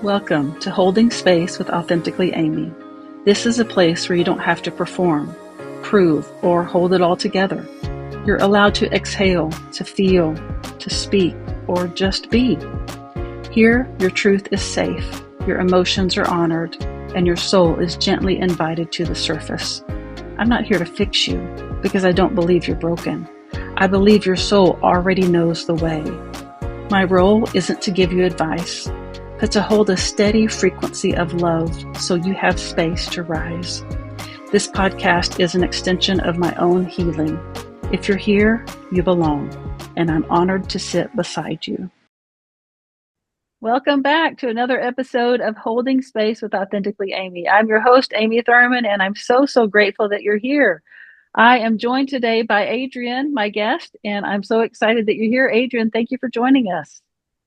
Welcome to Holding Space with Authentically Amy. This is a place where you don't have to perform, prove, or hold it all together. You're allowed to exhale, to feel, to speak, or just be. Here, your truth is safe, your emotions are honored, and your soul is gently invited to the surface. I'm not here to fix you because I don't believe you're broken. I believe your soul already knows the way. My role isn't to give you advice, but to hold a steady frequency of love so you have space to rise. This podcast is an extension of my own healing. If you're here, you belong, and I'm honored to sit beside you. Welcome back to another episode of Holding Space with Authentically Amy. I'm your host, Amy Thurman, and I'm so grateful that you're here. I am joined today by Adriene, my guest, and I'm so excited that you're here. Adriene, thank you for joining us.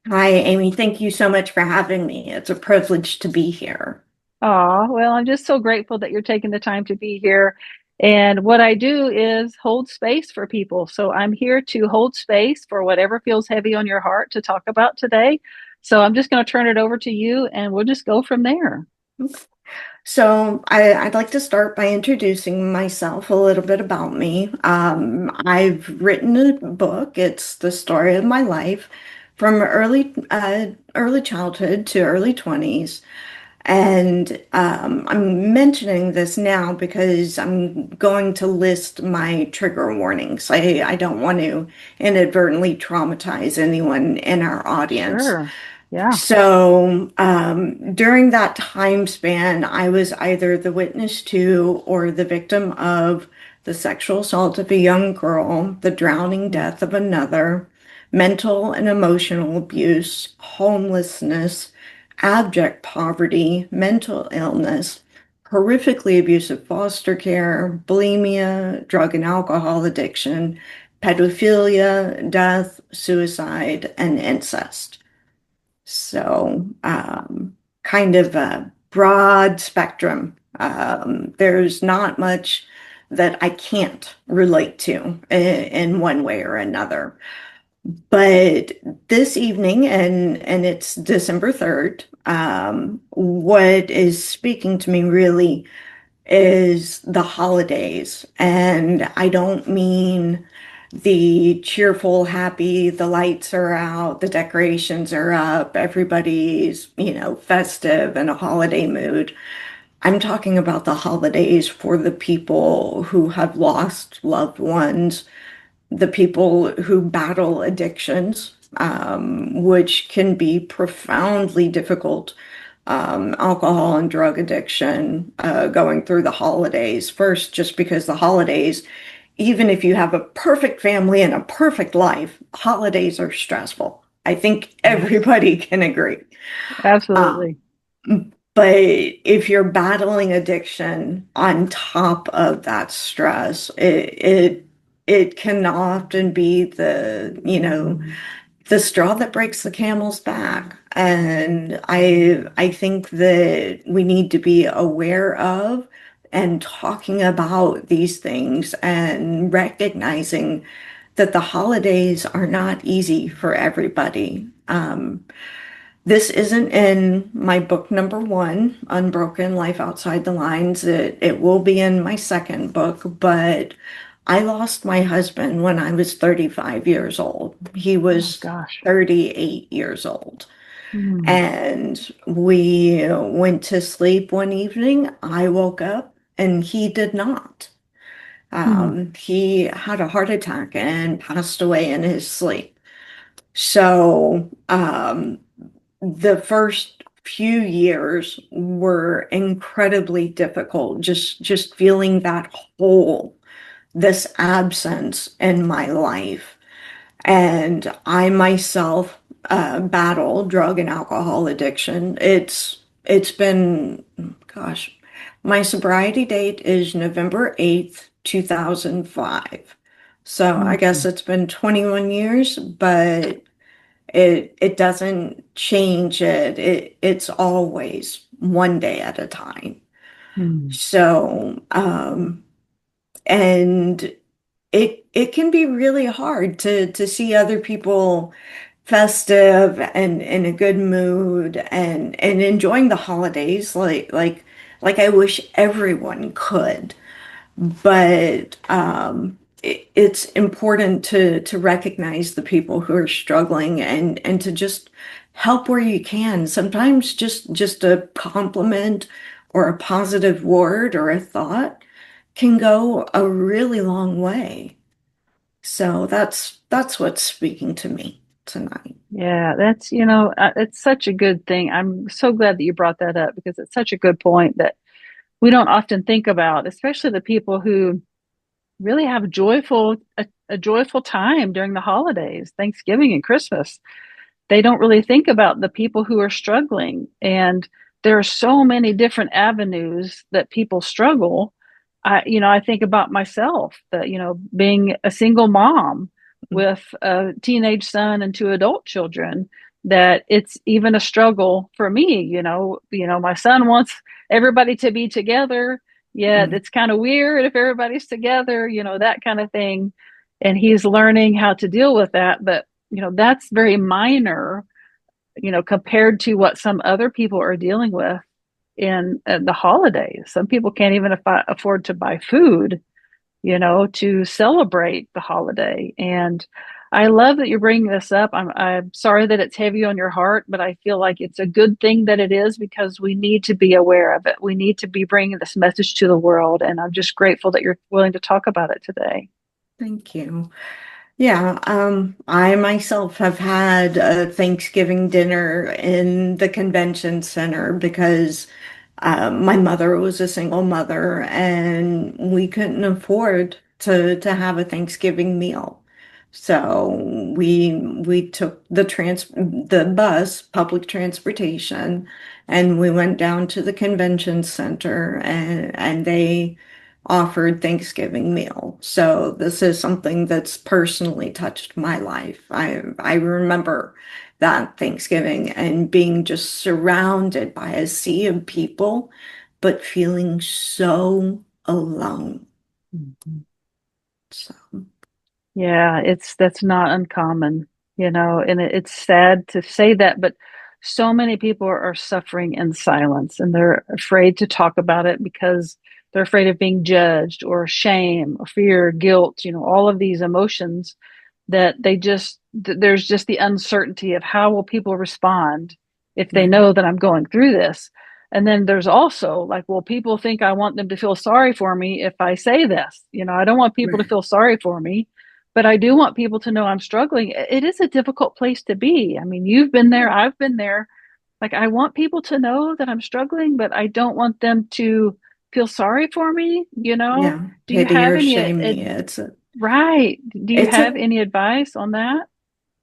Hi, Amy. Thank you so much for having me. It's a privilege to be here. Oh, well, I'm just so grateful that you're taking the time to be here. And what I do is hold space for people. So I'm here to hold space for whatever feels heavy on your heart to talk about today. So I'm just going to turn it over to you and we'll just go from there. So I'd like to start by introducing myself, a little bit about me. I've written a book. It's the story of my life from early childhood to early 20s. And I'm mentioning this now because I'm going to list my trigger warnings. I don't want to inadvertently traumatize anyone in our audience. Sure. Yeah. So during that time span, I was either the witness to or the victim of the sexual assault of a young girl, the drowning death of another, mental and emotional abuse, homelessness, abject poverty, mental illness, horrifically abusive foster care, bulimia, drug and alcohol addiction, pedophilia, death, suicide, and incest. So, kind of a broad spectrum. There's not much that I can't relate to in one way or another. But this evening, and it's December 3rd, what is speaking to me really is the holidays. And I don't mean the cheerful, happy, the lights are out, the decorations are up, everybody's, festive and a holiday mood. I'm talking about the holidays for the people who have lost loved ones, the people who battle addictions, which can be profoundly difficult. Alcohol and drug addiction, going through the holidays. First, just because the holidays, even if you have a perfect family and a perfect life, holidays are stressful. I think everybody can agree. Um, Absolutely. but if you're battling addiction on top of that stress, it can often be the straw that breaks the camel's back. And I think that we need to be aware of and talking about these things and recognizing that the holidays are not easy for everybody. This isn't in my book number one, Unbroken Life Outside the Lines. It will be in my second book, but I lost my husband when I was 35 years old. He Oh, was gosh. 38 years old. Hmm. And we went to sleep one evening. I woke up and he did not. Hmm. He had a heart attack and passed away in his sleep. So, the first few years were incredibly difficult, just feeling that hole, this absence in my life. And I myself battle drug and alcohol addiction. It's been, gosh, my sobriety date is November 8th, 2005. So I guess Hmm. it's been 21 years, but it doesn't change it. It's always one day at a time. Hmm. So, and it can be really hard to see other people festive and in a good mood and enjoying the holidays like I wish everyone could. But it's important to recognize the people who are struggling and to just help where you can. Sometimes just a compliment or a positive word or a thought can go a really long way. So that's what's speaking to me tonight. Yeah, that's, it's such a good thing. I'm so glad that you brought that up because it's such a good point that we don't often think about, especially the people who really have a joyful time during the holidays, Thanksgiving and Christmas. They don't really think about the people who are struggling. And there are so many different avenues that people struggle. I think about myself that, being a single mom with a teenage son and two adult children, that it's even a struggle for me. My son wants everybody to be together, yet Mm, it's kind of weird if everybody's together, that kind of thing. And he's learning how to deal with that. But that's very minor, compared to what some other people are dealing with in the holidays. Some people can't even afford to buy food, to celebrate the holiday. And I love that you're bringing this up. I'm sorry that it's heavy on your heart, but I feel like it's a good thing that it is because we need to be aware of it. We need to be bringing this message to the world. And I'm just grateful that you're willing to talk about it today. thank you. Yeah, I myself have had a Thanksgiving dinner in the convention center because my mother was a single mother and we couldn't afford to have a Thanksgiving meal. So we took the bus, public transportation, and we went down to the convention center and they offered Thanksgiving meal. So this is something that's personally touched my life. I remember that Thanksgiving and being just surrounded by a sea of people, but feeling so alone. Mhm. So, Yeah, that's not uncommon, and it's sad to say that, but so many people are suffering in silence and they're afraid to talk about it because they're afraid of being judged or shame or fear, guilt, all of these emotions that there's just the uncertainty of how will people respond if they right. know that I'm going through this. And then there's also like, well, people think I want them to feel sorry for me if I say this. I don't want people to Right. feel sorry for me, but I do want people to know I'm struggling. It is a difficult place to be. I mean, you've been there, I've been there. Like, I want people to know that I'm struggling, but I don't want them to feel sorry for me. Yeah. Do you Pity have or any shame me. right? Do you It's have a any advice on that?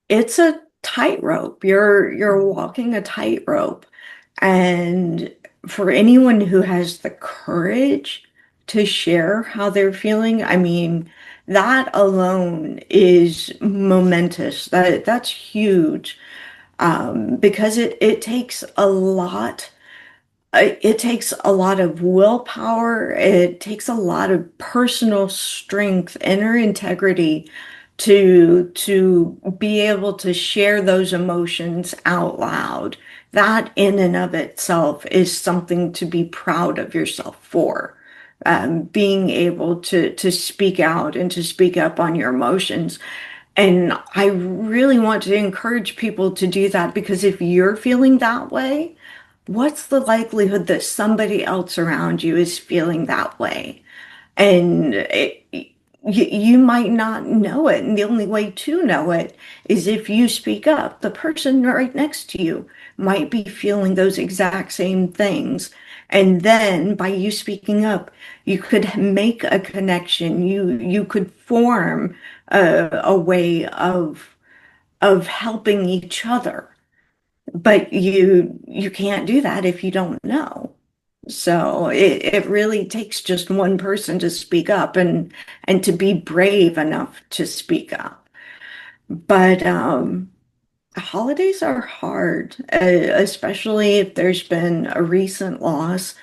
it's a tightrope. You're Mhm. walking a tightrope. And for anyone who has the courage to share how they're feeling, I mean, that alone is momentous. That's huge. Because it takes a lot. It takes a lot of willpower. It takes a lot of personal strength, inner integrity to be able to share those emotions out loud. That in and of itself is something to be proud of yourself for. Being able to speak out and to speak up on your emotions. And I really want to encourage people to do that because if you're feeling that way, what's the likelihood that somebody else around you is feeling that way? And you might not know it. And the only way to know it is if you speak up. The person right next to you might be feeling those exact same things. And then by you speaking up, you could make a connection. You could form a way of helping each other. But you can't do that if you don't know. So it really takes just one person to speak up and to be brave enough to speak up. But holidays are hard, especially if there's been a recent loss.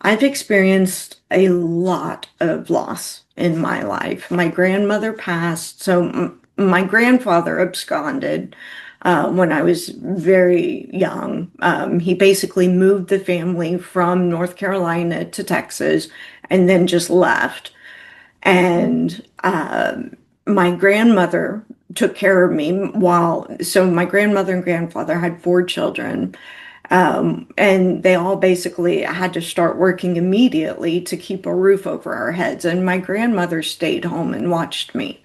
I've experienced a lot of loss in my life. My grandmother passed, so my grandfather absconded. when I was very young. He basically moved the family from North Carolina to Texas and then just left. And my grandmother took care of me so my grandmother and grandfather had four children. And they all basically had to start working immediately to keep a roof over our heads. And my grandmother stayed home and watched me.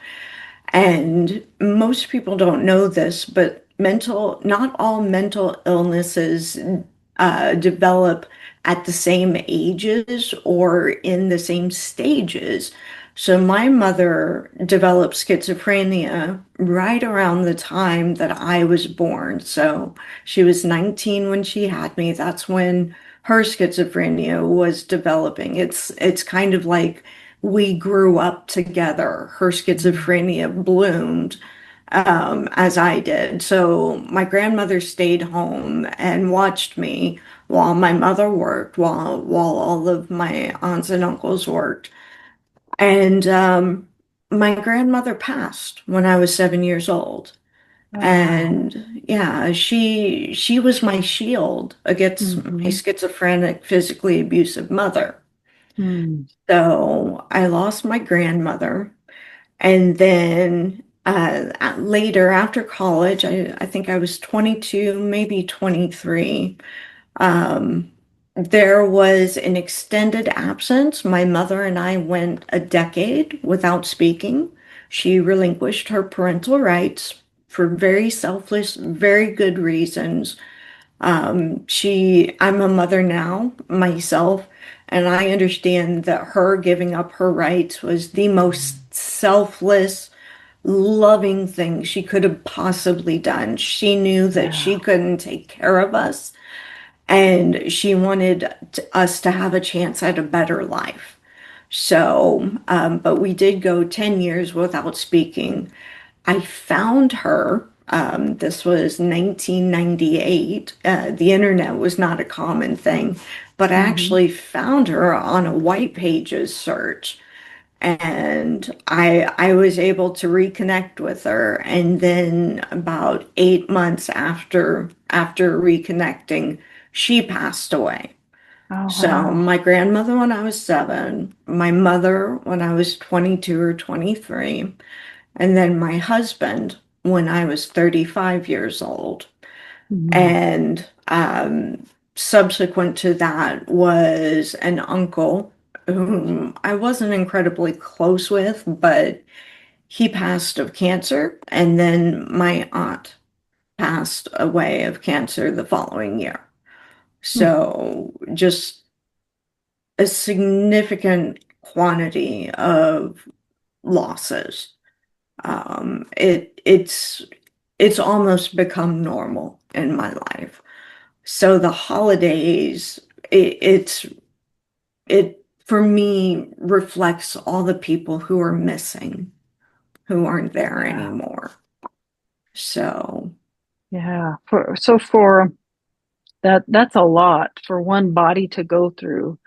And most people don't know this, but not all mental illnesses develop at the same ages or in the same stages. So my mother developed schizophrenia right around the time that I was born. So she was 19 when she had me. That's when her schizophrenia was developing. It's kind of like we grew up together. Her Mm. schizophrenia bloomed as I did. So my grandmother stayed home and watched me while my mother worked, while all of my aunts and uncles worked. And my grandmother passed when I was 7 years old. Oh, wow. And yeah, she was my shield against my Mm-hmm. schizophrenic, physically abusive mother. Mm. So I lost my grandmother. And then later, after college, I think I was 22, maybe 23. Um, there was an extended absence. My mother and I went a decade without speaking. She relinquished her parental rights for very selfless, very good reasons. I'm a mother now myself, and I understand that her giving up her rights was the most selfless, loving thing she could have possibly done. She knew that Yeah. she couldn't take care of us, and she wanted us to have a chance at a better life. So, but we did go 10 years without speaking. I found her. This was 1998. The internet was not a common thing, but I Mm-hmm. actually found her on a white pages search. And I was able to reconnect with her. And then about 8 months after reconnecting, she passed away. Oh, So wow. my grandmother when I was 7, my mother when I was 22 or 23, and then my husband when I was 35 years old. Mm. And subsequent to that was an uncle whom I wasn't incredibly close with, but he passed of cancer. And then my aunt passed away of cancer the following year. Mm. So just a significant quantity of losses. It's almost become normal in my life. So the holidays, it for me reflects all the people who are missing, who aren't there Yeah. anymore. So Yeah. For that's a lot for one body to go through,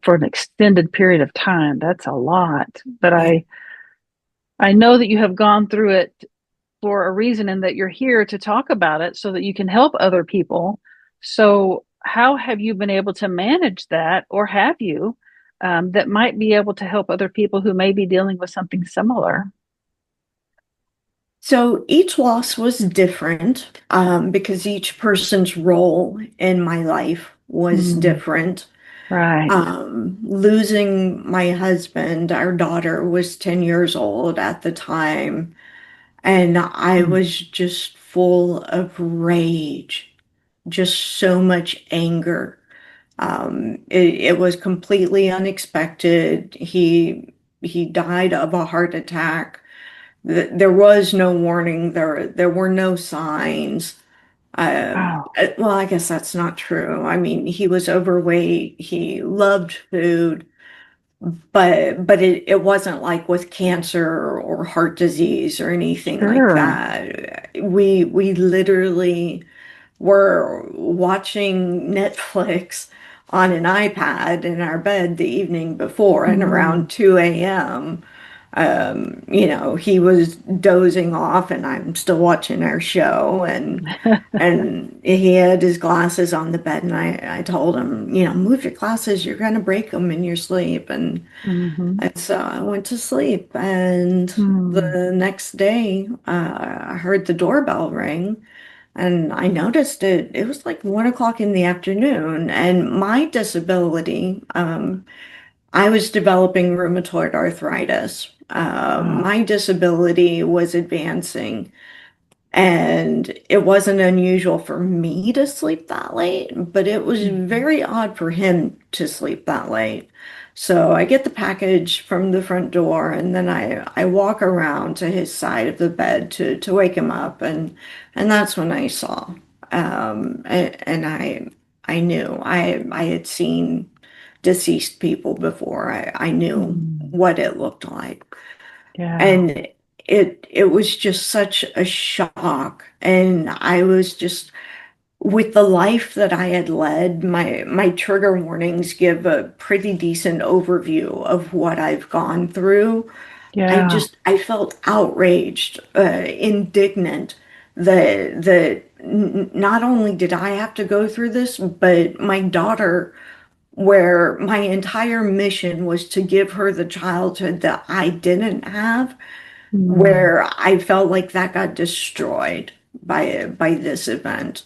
for an extended period of time. That's a lot. But yeah. I know that you have gone through it for a reason and that you're here to talk about it so that you can help other people. So, how have you been able to manage that, or have you, that might be able to help other people who may be dealing with something similar? So each loss was different because each person's role in my life was Mm, different. right. Losing my husband, our daughter was 10 years old at the time, and I Mm, was just full of rage, just so much anger. It was completely unexpected. He died of a heart attack. There was no warning. There were no signs. wow. Well, I guess that's not true. I mean, he was overweight. He loved food, but it wasn't like with cancer or heart disease or anything like Sure. that. We literally were watching Netflix on an iPad in our bed the evening before, and Mm, around 2 a.m. He was dozing off and I'm still watching our show and he had his glasses on the bed and I told him, move your glasses, you're gonna break them in your sleep. Hmm. And so I went to sleep and Hmm. the next day I heard the doorbell ring and I noticed it was like 1 o'clock in the afternoon and my disability, I was developing rheumatoid arthritis. Wow. My disability was advancing, and it wasn't unusual for me to sleep that late, but it was Hmm. very odd for him to sleep that late. So I get the package from the front door, and then I walk around to his side of the bed to wake him up, and that's when I saw, and I knew I had seen deceased people before. I knew Hmm. what it looked like. Yeah. And it was just such a shock. And I was just with the life that I had led, my trigger warnings give a pretty decent overview of what I've gone through. Yeah. I felt outraged, indignant that not only did I have to go through this, but my daughter where my entire mission was to give her the childhood that I didn't have, Hmm. where I felt like that got destroyed by this event.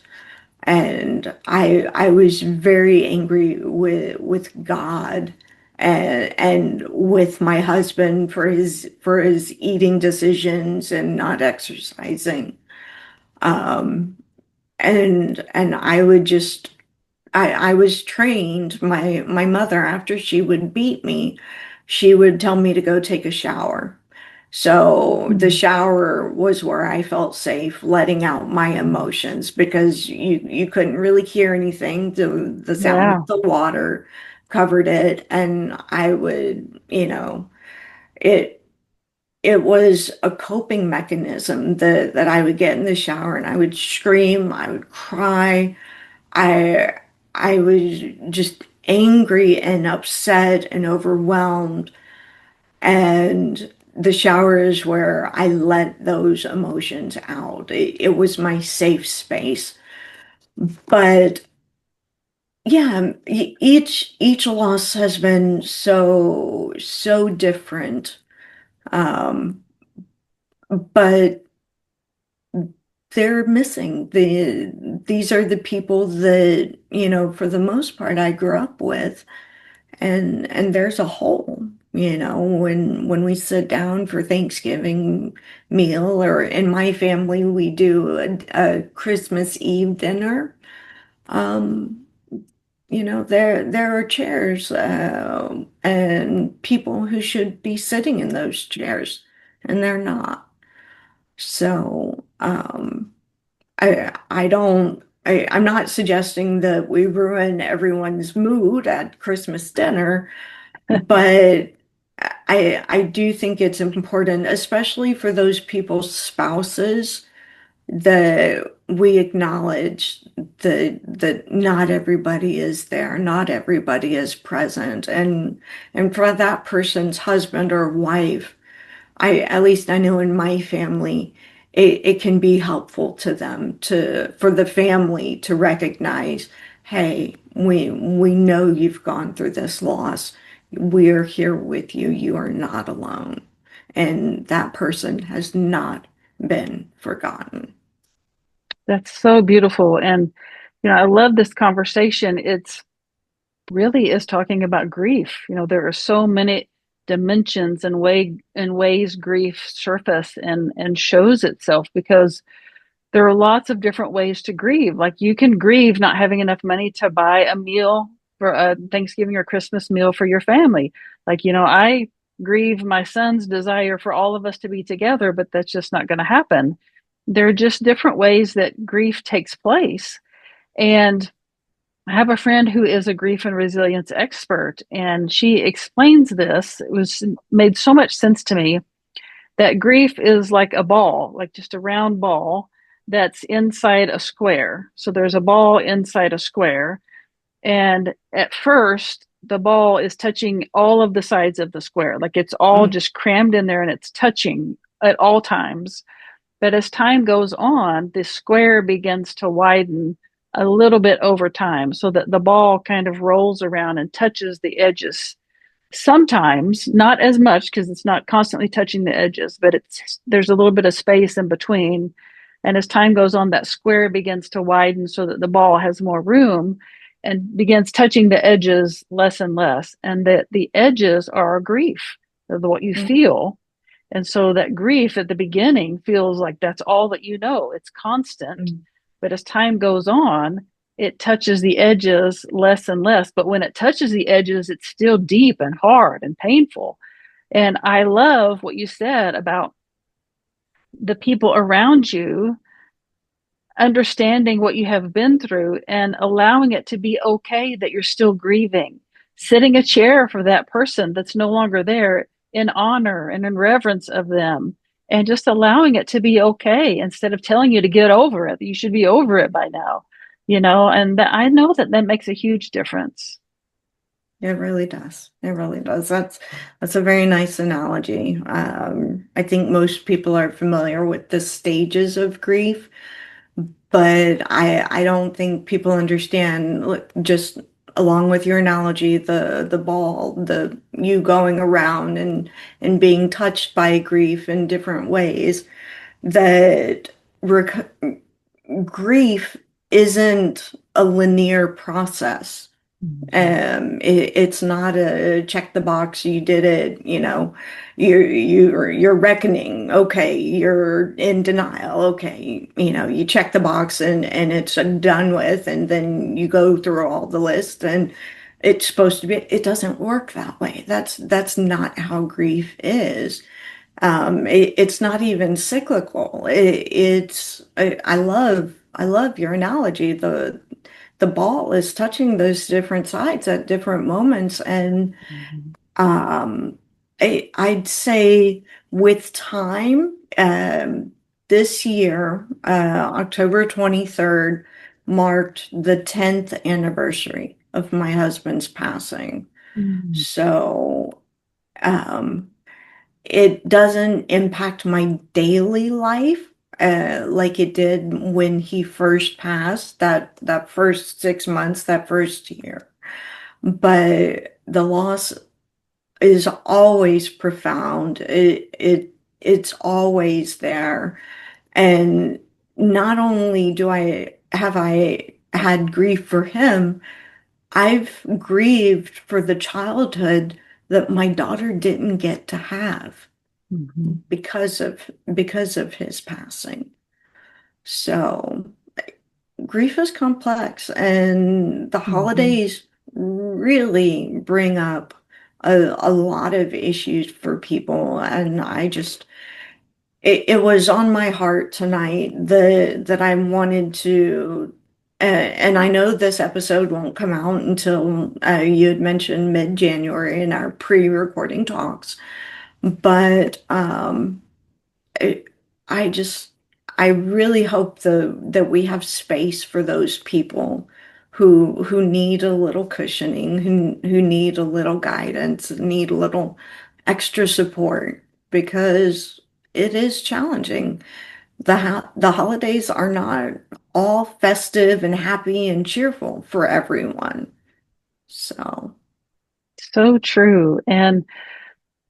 And I was very angry with God and with my husband for his eating decisions and not exercising. And I would just I was trained, my mother, after she would beat me, she would tell me to go take a shower. So the Hmm. shower was where I felt safe letting out my emotions because you couldn't really hear anything. The sound of Yeah. the water covered it, and I would, it it was a coping mechanism that I would get in the shower and I would scream, I would cry. I I was just angry and upset and overwhelmed. And the shower is where I let those emotions out. It was my safe space. But yeah, each loss has been so different. Um, but they're missing. These are the people that, for the most part I grew up with. And there's a hole, when we sit down for Thanksgiving meal, or in my family we do a Christmas Eve dinner. Um, there are chairs and people who should be sitting in those chairs, and they're not. So I don't. I'm not suggesting that we ruin everyone's mood at Christmas dinner, but I do think it's important, especially for those people's spouses, that we acknowledge that not everybody is there, not everybody is present, and for that person's husband or wife, at least I know in my family, it can be helpful to them for the family to recognize, hey, we know you've gone through this loss. We're here with you. You are not alone. And that person has not been forgotten. That's so beautiful. And, I love this conversation. It's really is talking about grief. There are so many dimensions and ways grief surface and shows itself because there are lots of different ways to grieve. Like you can grieve not having enough money to buy a meal for a Thanksgiving or Christmas meal for your family. Like, I grieve my son's desire for all of us to be together, but that's just not going to happen. There are just different ways that grief takes place. And I have a friend who is a grief and resilience expert, and she explains this. It was made so much sense to me that grief is like a ball, like just a round ball that's inside a square. So there's a ball inside a square. And at first, the ball is touching all of the sides of the square. Like it's all Mm, just crammed in there and it's touching at all times. But as time goes on, the square begins to widen a little bit over time so that the ball kind of rolls around and touches the edges. Sometimes, not as much because it's not constantly touching the edges, but there's a little bit of space in between. And as time goes on, that square begins to widen so that the ball has more room and begins touching the edges less and less. And that the edges are grief, what you mm, feel. And so that grief at the beginning feels like that's all that you know. It's constant. mm, But as time goes on, it touches the edges less and less. But when it touches the edges, it's still deep and hard and painful. And I love what you said about the people around you understanding what you have been through and allowing it to be okay that you're still grieving, sitting a chair for that person that's no longer there in honor and in reverence of them, and just allowing it to be okay instead of telling you to get over it. You should be over it by now, and I know that that makes a huge difference. it really does. It really does. That's a very nice analogy. I think most people are familiar with the stages of grief, but I don't think people understand, look, just along with your analogy, the ball, the you going around and being touched by grief in different ways, that rec grief isn't a linear process. Mhm. It's not a check the box, you did it, you're reckoning, okay, you're in denial, okay, you check the box and it's done with, and then you go through all the list, and it's supposed to be, it doesn't work that way. That's not how grief is. It's not even cyclical. I love your analogy. The ball is touching those different sides at different moments. And Mhm. um, I'd say with time, this year, October 23rd, marked the 10th anniversary of my husband's passing. Mhm. So um, it doesn't impact my daily life like it did when he first passed, that first 6 months, that first year. But the loss is always profound. It's always there. And not only do I had grief for him, I've grieved for the childhood that my daughter didn't get to have Mhm. because of his passing. So grief is complex, and the Mhm. holidays really bring up a lot of issues for people. And it was on my heart tonight that I wanted to, and I know this episode won't come out until you had mentioned mid-January in our pre-recording talks, but it, I just, I really hope that we have space for those people who need a little cushioning, who need a little guidance, need a little extra support, because it is challenging. The holidays are not all festive and happy and cheerful for everyone. So, So true. And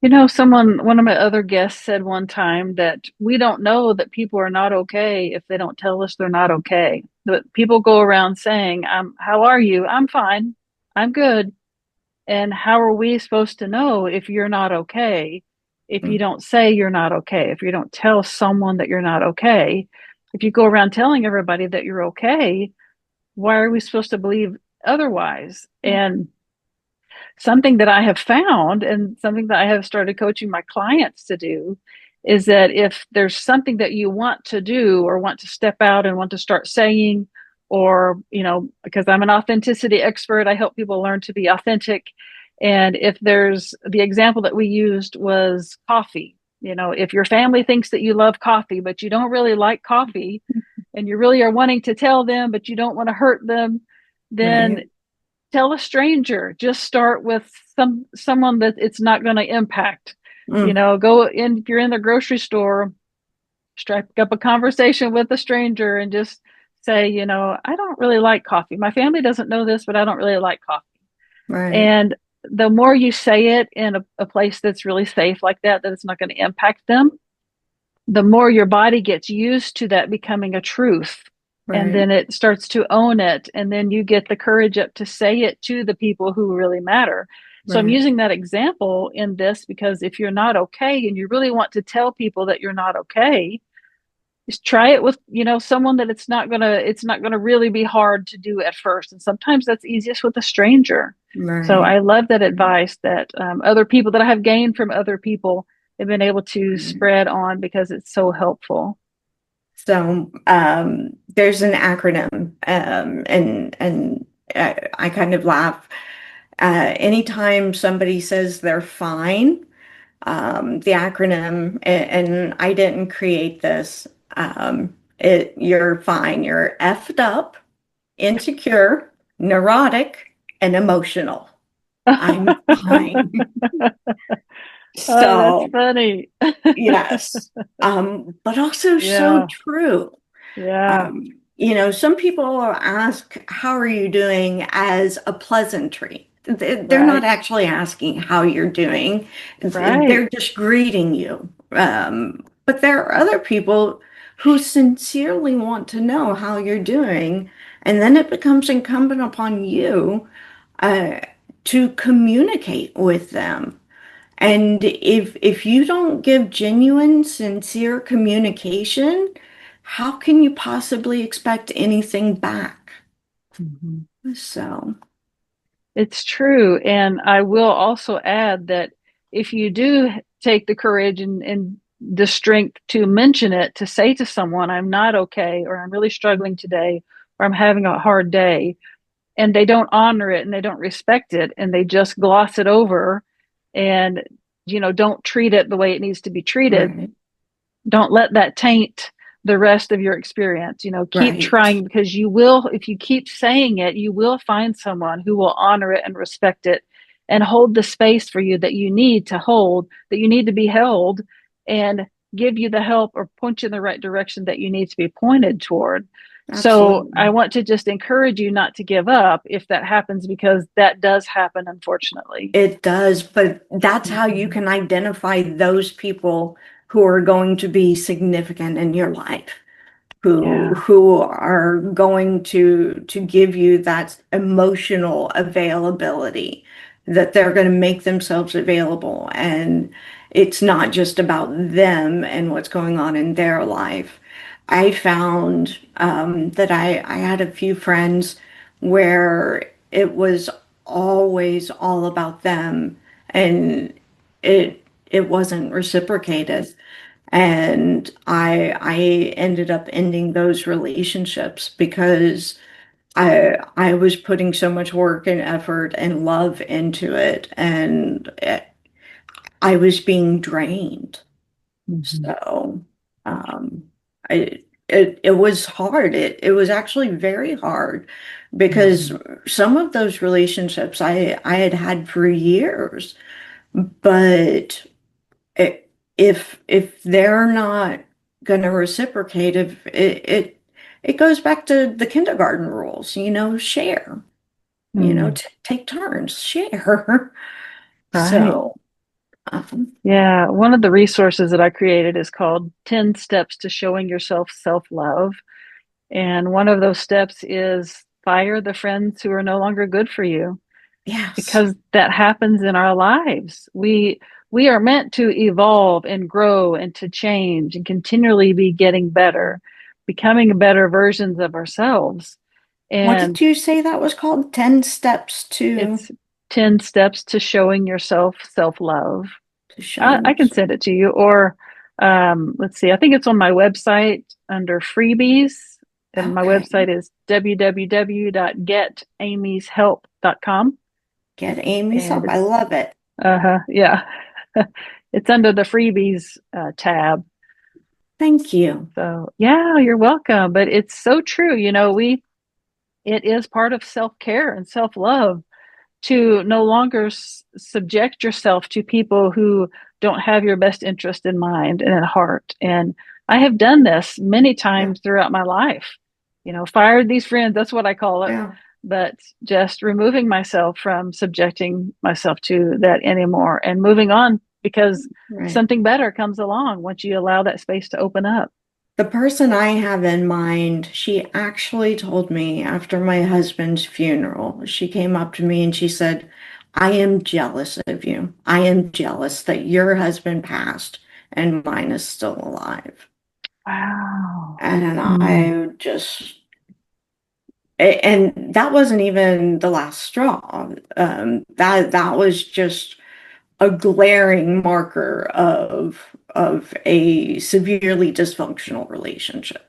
one of my other guests said one time that we don't know that people are not okay if they don't tell us they're not okay. But people go around saying, how are you? I'm fine. I'm good. And how are we supposed to know if you're not okay if you mm, don't say you're not okay, if you don't tell someone that you're not okay? If you go around telling everybody that you're okay, why are we supposed to believe otherwise? And something that I have found and something that I have started coaching my clients to do is that if there's something that you want to do or want to step out and want to start saying, or, because I'm an authenticity expert, I help people learn to be authentic. And if there's the example that we used was coffee, if your family thinks that you love coffee, but you don't really like coffee and you really are wanting to tell them, but you don't want to hurt them, then right. tell a stranger. Just start with someone that it's not going to impact. Mm, Go in, if you're in the grocery store, strike up a conversation with a stranger and just say, I don't really like coffee. My family doesn't know this, but I don't really like coffee. right, And the more you say it in a place that's really safe like that it's not going to impact them, the more your body gets used to that becoming a truth. And right, then it starts to own it. And then you get the courage up to say it to the people who really matter. So I'm right, using that example in this because if you're not okay and you really want to tell people that you're not okay, just try it with someone that it's not gonna really be hard to do at first, and sometimes that's easiest with a stranger. So right. I love that advice that other people that I have gained from other people have been able to Right. spread on because it's so helpful. So there's an acronym, and I kind of laugh. Anytime somebody says they're fine, the acronym, and I didn't create this. You're fine. You're effed up, insecure, neurotic, and emotional. I'm fine. Oh, that's So, funny. yes, but also so Yeah, true. yeah, Some people will ask, "How are you doing?" as a pleasantry. They're not right, actually asking how you're doing. right. They're just greeting you. But there are other people who sincerely want to know how you're doing, and then it becomes incumbent upon you uh, to communicate with them. And if you don't give genuine, sincere communication, how can you possibly expect anything back? Mhm. So, It's true. And I will also add that if you do take the courage and the strength to mention it, to say to someone, I'm not okay, or I'm really struggling today, or I'm having a hard day, and they don't honor it and they don't respect it and they just gloss it over and, don't treat it the way it needs to be treated, right, don't let that taint the rest of your experience. Keep right. trying because you will, if you keep saying it, you will find someone who will honor it and respect it and hold the space for you that you need to hold, that you need to be held, and give you the help or point you in the right direction that you need to be pointed toward. So I Absolutely. want to just encourage you not to give up if that happens, because that does happen, unfortunately. It does, but that's how you Mhm. can identify those people who are going to be significant in your life. who Yeah. who are going to give you that emotional availability, that they're going to make themselves available, and it's not just about them and what's going on in their life. I found that I had a few friends where it was always all about them, and it wasn't reciprocated. And I ended up ending those relationships because I was putting so much work and effort and love into it, and I was being drained. Mhm. So um, it was hard. It was actually very hard because Mhm. some of those relationships I had had for years, but if they're not going to reciprocate, if it goes back to the kindergarten rules, share, Mm. take turns, share. Right. So, um, Yeah, one of the resources that I created is called 10 Steps to Showing Yourself Self Love. And one of those steps is fire the friends who are no longer good for you, yes, because that happens in our lives. We are meant to evolve and grow and to change and continually be getting better, becoming better versions of ourselves. what did And you say that was called? 10 steps it's 10 steps to showing yourself self love. to I showing. can send it to you. Or let's see, I think it's on my website under freebies. And my Okay, website is www.getamyshelp.com. get Amy's And help. I it's, love it. yeah, it's under the freebies tab. Thank you. So, yeah, you're welcome. But it's so true. We it is part of self-care and self-love to no longer subject yourself to people who don't have your best interest in mind and at heart. And I have done this many Yeah. times throughout my life. Fired these friends, that's what I call it. Yeah. But just removing myself from subjecting myself to that anymore and moving on because Right. something better comes along once you allow that space to open up. The person I have in mind, she actually told me after my husband's funeral, she came up to me and she said, I am jealous of you. I am jealous that your husband passed and mine is still alive. Wow. And Mm, I just, and that wasn't even the last straw. That was just a glaring marker of a severely dysfunctional relationship.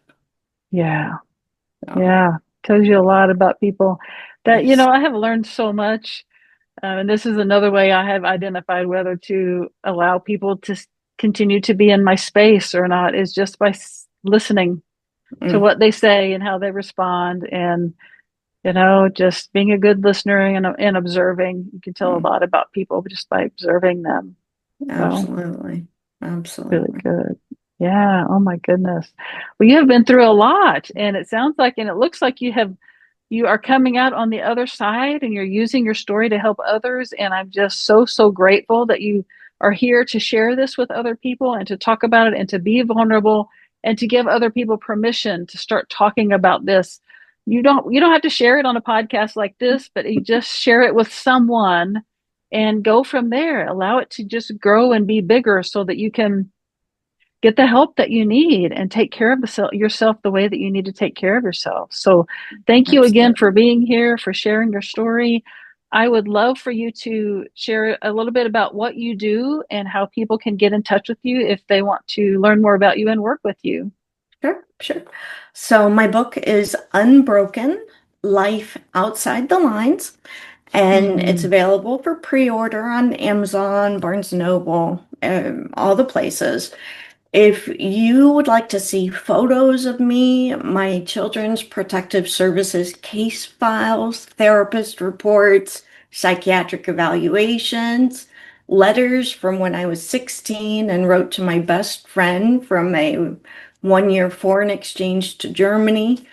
yeah. So, Yeah. Tells you a lot about people that, yes. I have learned so much. And this is another way I have identified whether to allow people to continue to be in my space or not is just by listening to Mm, what they say and how they respond. And, just being a good listener and observing. You can tell a mm, lot about people just by observing them. So, absolutely. really Absolutely. good. Yeah. Oh my goodness. Well, you have been through a lot, and it sounds like, and it looks like you are coming out on the other side and you're using your story to help others. And I'm just so, so grateful that you are here to share this with other people and to talk about it and to be vulnerable and to give other people permission to start talking about this. You don't have to share it on a podcast like this, but you just share it with someone and go from there. Allow it to just grow and be bigger so that you can get the help that you need and take care of yourself the way that you need to take care of yourself. So, thank you again for Absolutely. being here, for sharing your story. I would love for you to share a little bit about what you do and how people can get in touch with you if they want to learn more about you and work with you. Sure, sure. So my book is Unbroken: Life Outside the Lines, and it's Mm, available for pre-order on Amazon, Barnes& Noble, all the places. If you would like to see photos of me, my Children's Protective Services case files, therapist reports, psychiatric evaluations, letters from when I was 16 and wrote to my best friend from a 1 year foreign exchange to Germany,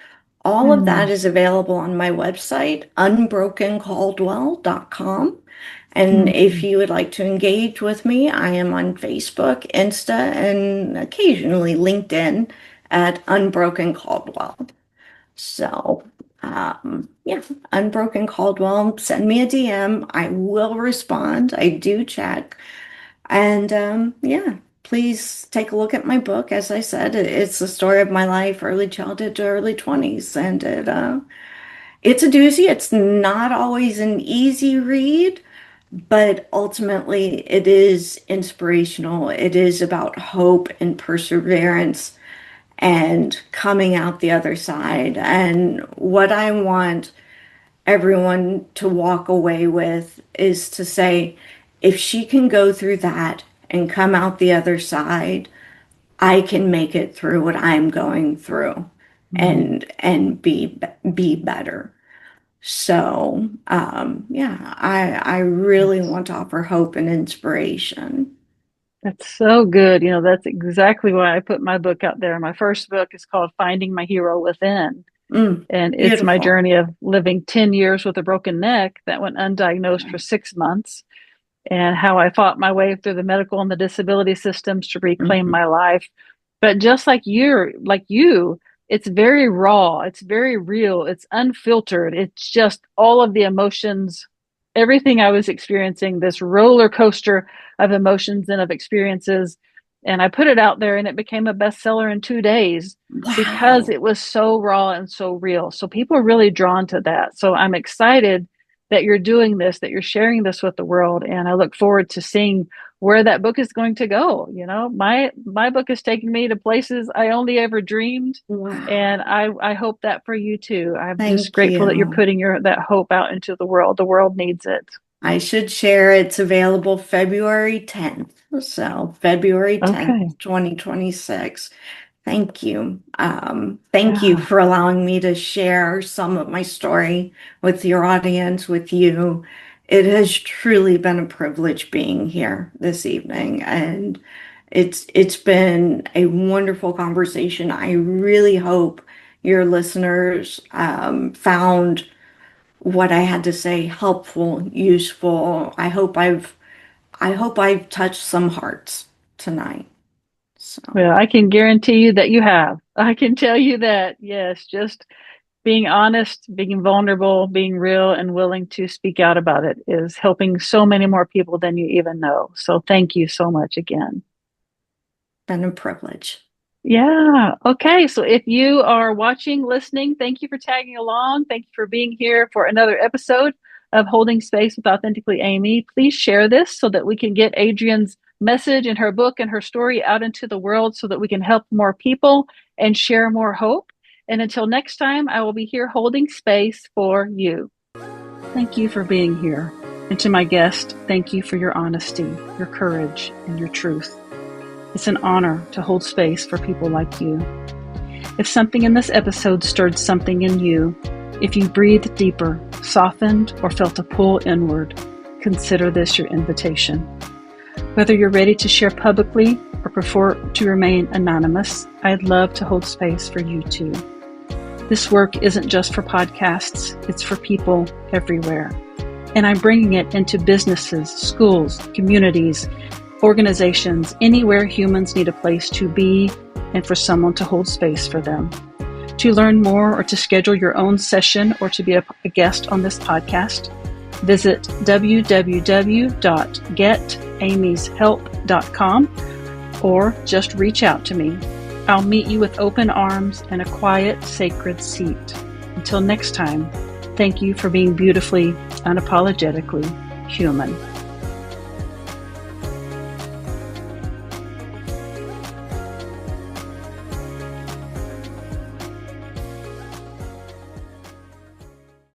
all of that mm, is available on my website, unbrokencaldwell.com. And if mm. you would like to engage with me, I am on Facebook, Insta, and occasionally LinkedIn at Unbroken Caldwell. So, yeah, Unbroken Caldwell, send me a DM. I will respond. I do check. And yeah, please take a look at my book. As I said, it's the story of my life, early childhood to early 20s. And it's a doozy. It's not always an easy read, but ultimately, it is inspirational. It is about hope and perseverance and coming out the other side. And what I want everyone to walk away with is to say, if she can go through that and come out the other side, I can make it through what I'm going through Mm. and be better. So, yeah, I really That's want to offer hope and inspiration. that's so good. That's exactly why I put my book out there. My first book is called Finding My Hero Within. Mm, And it's my beautiful. journey of living 10 years with a broken neck that went undiagnosed for Right. 6 months, and how I fought my way through the medical and the disability systems to reclaim Mhm. my life. But just like you, it's very raw, it's very real, it's unfiltered. It's just all of the emotions, everything I was experiencing, this roller coaster of emotions and of experiences. And I put it out there and it became a bestseller in 2 days because Wow. it was so raw and so real. So people are really drawn to that. So I'm excited that you're doing this, that you're sharing this with the world. And I look forward to seeing where that book is going to go. My book has taken me to places I only ever dreamed. Wow. And I hope that for you too. I'm just Thank grateful that you're you. putting that hope out into the world. The world needs it. I should share it's available February 10th. So, February 10th, Okay. 2026. Thank you. Thank you Yeah. for allowing me to share some of my story with your audience, with you. It has truly been a privilege being here this evening, and it's been a wonderful conversation. I really hope your listeners found what I had to say helpful, useful. I hope I've touched some hearts tonight. So. Well, I can guarantee you that you have. I can tell you that, yes, just being honest, being vulnerable, being real, and willing to speak out about it is helping so many more people than you even know. So thank you so much again. Been a privilege. Yeah. Okay. So if you are watching, listening, thank you for tagging along. Thank you for being here for another episode of Holding Space with Authentically Amy. Please share this so that we can get Adriene's message and her book and her story out into the world so that we can help more people and share more hope. And until next time, I will be here holding space for you. Thank you for being here. And to my guest, thank you for your honesty, your courage, and your truth. It's an honor to hold space for people like you. If something in this episode stirred something in you, if you breathed deeper, softened, or felt a pull inward, consider this your invitation. Whether you're ready to share publicly or prefer to remain anonymous, I'd love to hold space for you too. This work isn't just for podcasts, it's for people everywhere. And I'm bringing it into businesses, schools, communities, organizations, anywhere humans need a place to be and for someone to hold space for them. To learn more or to schedule your own session or to be a guest on this podcast, visit www.getamyshelp.com or just reach out to me. I'll meet you with open arms and a quiet, sacred seat. Until next time, thank you for being beautifully, unapologetically human.